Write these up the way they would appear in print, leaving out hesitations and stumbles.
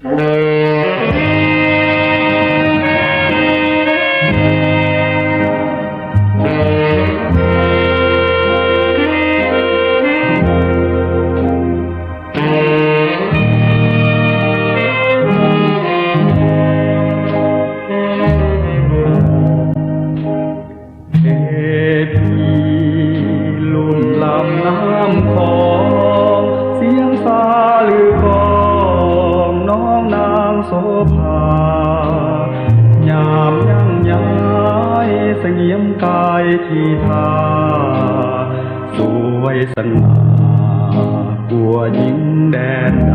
โสภายามยั่งย้ายเสงี่ยมกายทีทาสวยสง่ากว่าหญิงแดนใด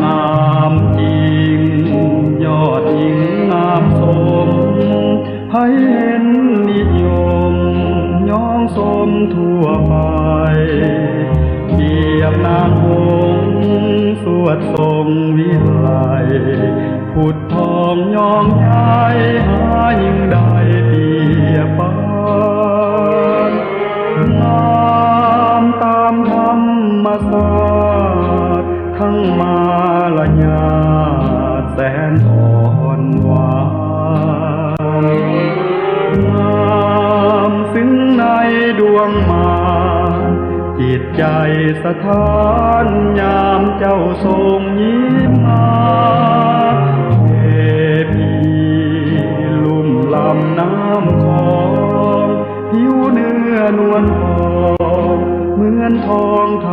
งามจริงยอดหญิงงามสมให้เห็นนิยมย้องสมทั่วไปเกียบนางหงส์สวดทรงวิไลผุดทองยองใหญ่หายิ่งได้เทียบปานงามตามธรรมศาสตร์ทั้งมาลายาแสนอ่อนหวานงามซึ้งในดวงมาจิตใจสถานยามเจ้าทรงยิ้มมาเทพีลุ่มลำน้ำคองผิวเนื้อนวลทองเหมือนทองท